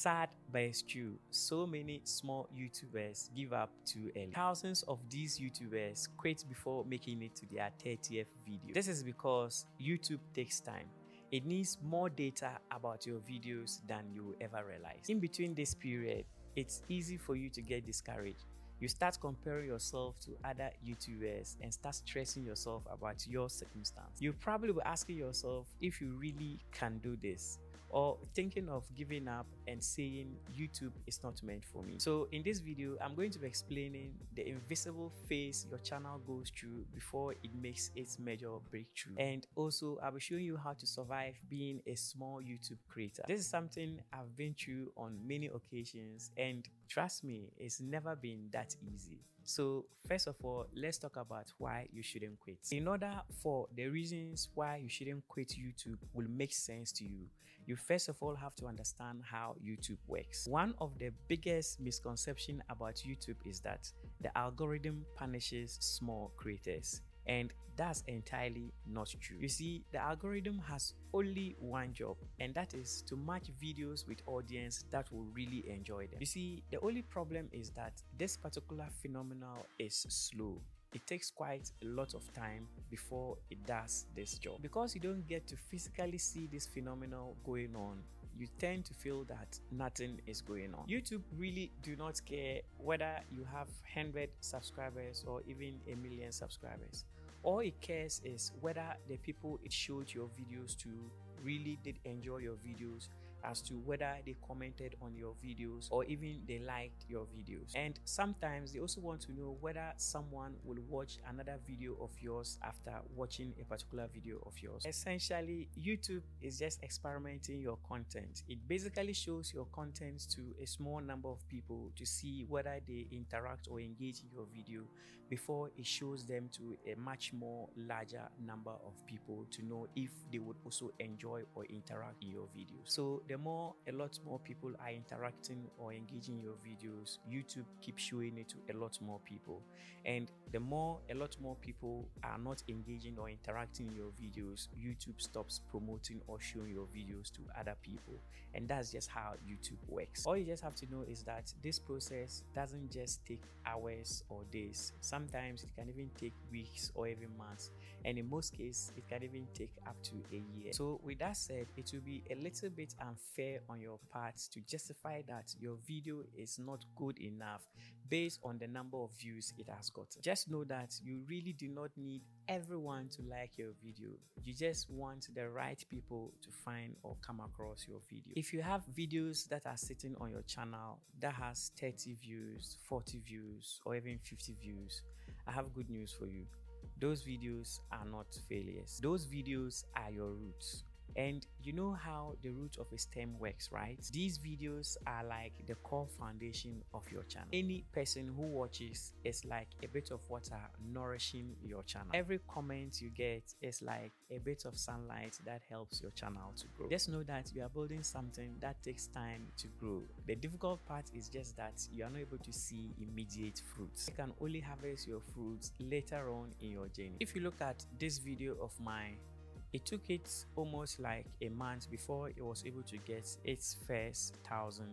Sad but it's true, so many small YouTubers give up too early. Thousands of these YouTubers quit before making it to their 30th video. This is because YouTube takes time. It needs more data about your videos than you ever realize. In between this period, it's easy for you to get discouraged. You start comparing yourself to other YouTubers and start stressing yourself about your circumstance. You probably be asking yourself if you really can do this, or thinking of giving up and saying YouTube is not meant for me. So in this video, I'm going to be explaining the invisible phase your channel goes through before it makes its major breakthrough. And also, I'll be showing you how to survive being a small YouTube creator. This is something I've been through on many occasions, and trust me, it's never been that easy. So first of all, let's talk about why you shouldn't quit. In order for the reasons why you shouldn't quit YouTube will make sense to you, you first of all have to understand how YouTube works. One of the biggest misconceptions about YouTube is that the algorithm punishes small creators. And that's entirely not true. You see, the algorithm has only one job, and that is to match videos with audience that will really enjoy them. You see, the only problem is that this particular phenomenon is slow. It takes quite a lot of time before it does this job. Because you don't get to physically see this phenomenon going on, you tend to feel that nothing is going on. YouTube really do not care whether you have 100 subscribers or even 1,000,000 subscribers. All it cares is whether the people it showed your videos to really did enjoy your videos, as to whether they commented on your videos or even they liked your videos. And sometimes they also want to know whether someone will watch another video of yours after watching a particular video of yours. Essentially, YouTube is just experimenting your content. It basically shows your content to a small number of people to see whether they interact or engage in your video before it shows them to a much more larger number of people to know if they would also enjoy or interact in your video. So the more a lot more people are interacting or engaging your videos, YouTube keeps showing it to a lot more people. And the more a lot more people are not engaging or interacting in your videos, YouTube stops promoting or showing your videos to other people. And that's just how YouTube works. All you just have to know is that this process doesn't just take hours or days. Sometimes it can even take weeks or even months. And in most cases, it can even take up to a year. So with that said, it will be a little bit unfair on your part to justify that your video is not good enough based on the number of views it has gotten. Just know that you really do not need everyone to like your video. You just want the right people to find or come across your video. If you have videos that are sitting on your channel that has 30 views, 40 views, or even 50 views, I have good news for you. Those videos are not failures. Those videos are your roots. And you know how the root of a stem works, right? These videos are like the core foundation of your channel. Any person who watches is like a bit of water nourishing your channel. Every comment you get is like a bit of sunlight that helps your channel to grow. Just know that you are building something that takes time to grow. The difficult part is just that you are not able to see immediate fruits. You can only harvest your fruits later on in your journey. If you look at this video of mine, it took it almost like a month before it was able to get its first 1,000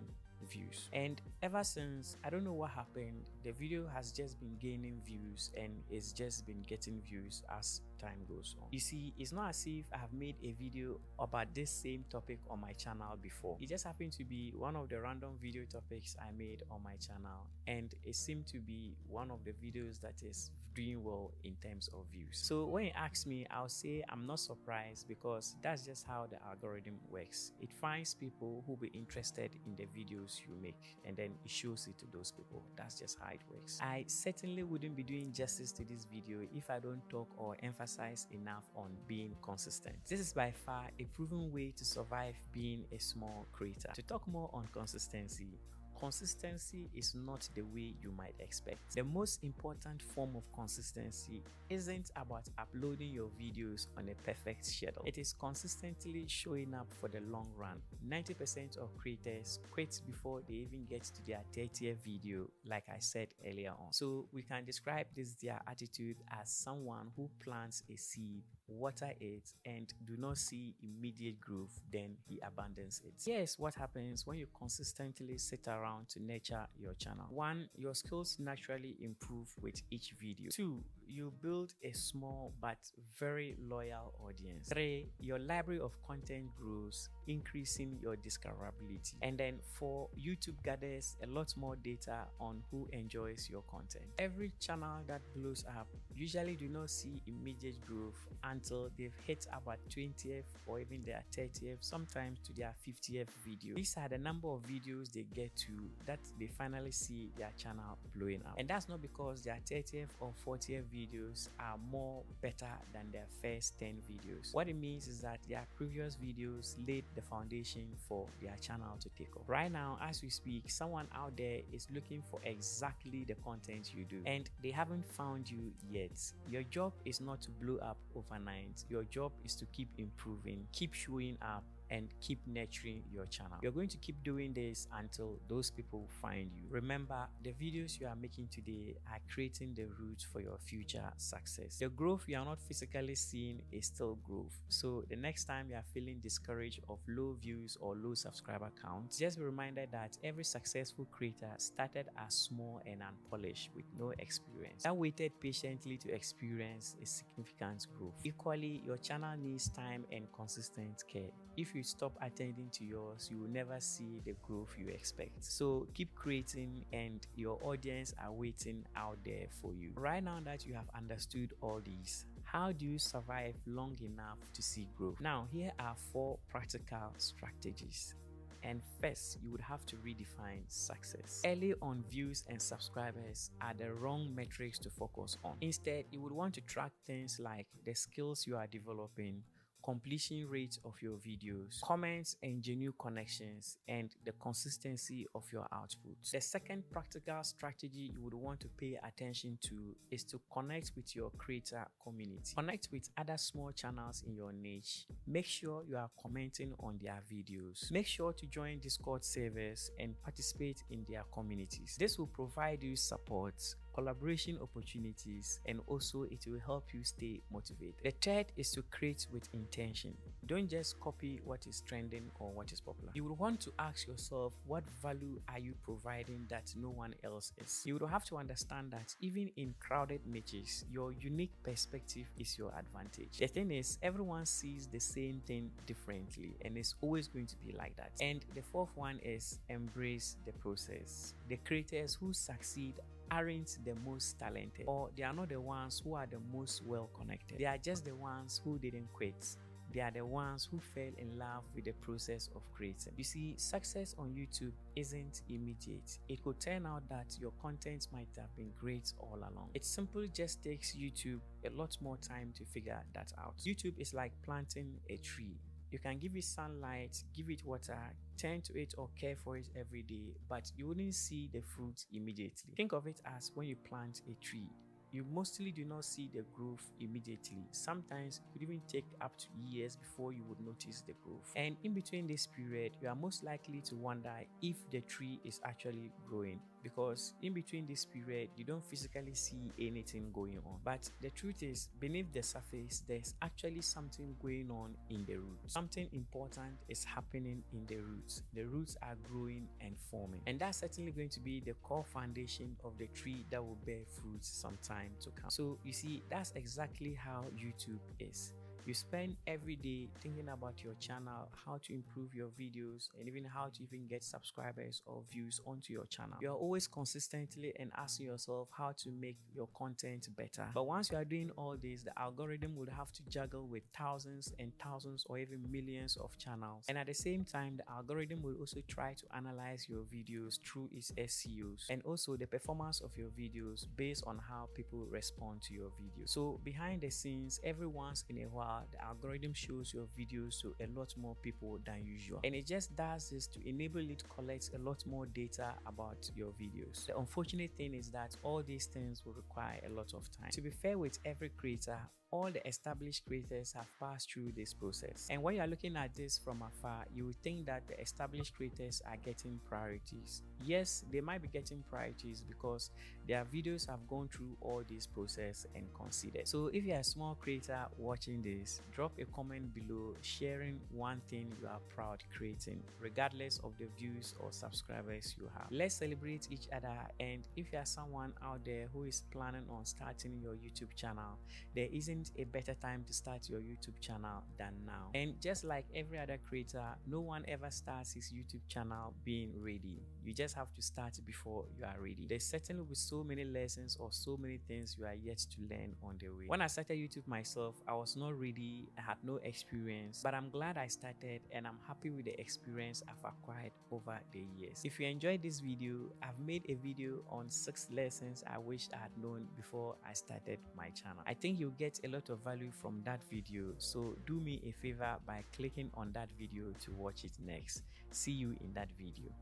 views. And ever since, I don't know what happened, the video has just been gaining views and it's just been getting views as time goes on. You see, it's not as if I have made a video about this same topic on my channel before. It just happened to be one of the random video topics I made on my channel, and it seemed to be one of the videos that is doing well in terms of views. So when you ask me, I'll say I'm not surprised, because that's just how the algorithm works. It finds people who will be interested in the videos you make, and then it shows it to those people. That's just how it works. I certainly wouldn't be doing justice to this video if I don't talk or emphasize enough on being consistent. This is by far a proven way to survive being a small creator. To talk more on consistency, consistency is not the way you might expect. The most important form of consistency isn't about uploading your videos on a perfect schedule. It is consistently showing up for the long run. 90% of creators quit before they even get to their 30th video, like I said earlier on. So we can describe this their attitude as someone who plants a seed water it, and do not see immediate growth, then he abandons it. Here's what happens when you consistently sit around to nurture your channel. 1. Your skills naturally improve with each video. 2. You build a small but very loyal audience. 3. Your library of content grows, increasing your discoverability. And then 4. YouTube gathers a lot more data on who enjoys your content. Every channel that blows up usually do not see immediate growth until they've hit about 20th or even their 30th, sometimes to their 50th video. These are the number of videos they get to that they finally see their channel blowing up. And that's not because their 30th or 40th videos are more better than their first 10 videos. What it means is that their previous videos laid the foundation for their channel to take off. Right now, as we speak, someone out there is looking for exactly the content you do, and they haven't found you yet. Your job is not to blow up overnight. Your job is to keep improving, keep showing up, and keep nurturing your channel. You're going to keep doing this until those people find you. Remember, the videos you are making today are creating the roots for your future success. The growth you are not physically seeing is still growth. So the next time you are feeling discouraged of low views or low subscriber counts, just be reminded that every successful creator started as small and unpolished with no experience. That waited patiently to experience a significant growth. Equally, your channel needs time and consistent care. If you stop attending to yours, you will never see the growth you expect. So keep creating, and your audience are waiting out there for you. Right now that you have understood all these, how do you survive long enough to see growth? Now, here are 4 practical strategies. And first, you would have to redefine success. Early on, views and subscribers are the wrong metrics to focus on. Instead, you would want to track things like the skills you are developing, completion rate of your videos, comments and genuine connections, and the consistency of your output. The second practical strategy you would want to pay attention to is to connect with your creator community. Connect with other small channels in your niche. Make sure you are commenting on their videos. Make sure to join Discord servers and participate in their communities. This will provide you support, collaboration opportunities, and also it will help you stay motivated. The third is to create with intention. Don't just copy what is trending or what is popular. You will want to ask yourself, what value are you providing that no one else is? You will have to understand that even in crowded niches, your unique perspective is your advantage. The thing is, everyone sees the same thing differently, and it's always going to be like that. And the fourth one is embrace the process. The creators who succeed aren't the most talented, or they are not the ones who are the most well connected. They are just the ones who didn't quit. They are the ones who fell in love with the process of creating. You see, success on YouTube isn't immediate. It could turn out that your content might have been great all along. It simply just takes YouTube a lot more time to figure that out. YouTube is like planting a tree. You can give it sunlight, give it water, tend to it or care for it every day, but you wouldn't see the fruit immediately. Think of it as when you plant a tree. You mostly do not see the growth immediately. Sometimes it could even take up to years before you would notice the growth. And in between this period, you are most likely to wonder if the tree is actually growing, because in between this period, you don't physically see anything going on. But the truth is, beneath the surface, there's actually something going on in the roots. Something important is happening in the roots. The roots are growing and forming. And that's certainly going to be the core foundation of the tree that will bear fruits sometime to come. So you see, that's exactly how YouTube is. You spend every day thinking about your channel, how to improve your videos, and even how to even get subscribers or views onto your channel. You are always consistently and asking yourself how to make your content better. But once you are doing all this, the algorithm would have to juggle with thousands and thousands or even millions of channels. And at the same time, the algorithm will also try to analyze your videos through its SEOs and also the performance of your videos based on how people respond to your videos. So behind the scenes, every once in a while, the algorithm shows your videos to a lot more people than usual, and it just does this to enable it to collect a lot more data about your videos. The unfortunate thing is that all these things will require a lot of time. To be fair with every creator, all the established creators have passed through this process. And when you're looking at this from afar, you would think that the established creators are getting priorities. Yes, they might be getting priorities because their videos have gone through all this process and considered. So if you're a small creator watching this, drop a comment below sharing one thing you are proud creating, regardless of the views or subscribers you have. Let's celebrate each other, and if you are someone out there who is planning on starting your YouTube channel, there isn't a better time to start your YouTube channel than now. And just like every other creator, no one ever starts his YouTube channel being ready. You just have to start before you are ready. There's certainly with so many lessons or so many things you are yet to learn on the way. When I started YouTube myself, I was not ready, I had no experience, but I'm glad I started and I'm happy with the experience I've acquired over the years. If you enjoyed this video, I've made a video on 6 lessons I wish I had known before I started my channel. I think you'll get a lot of value from that video, so do me a favor by clicking on that video to watch it next. See you in that video.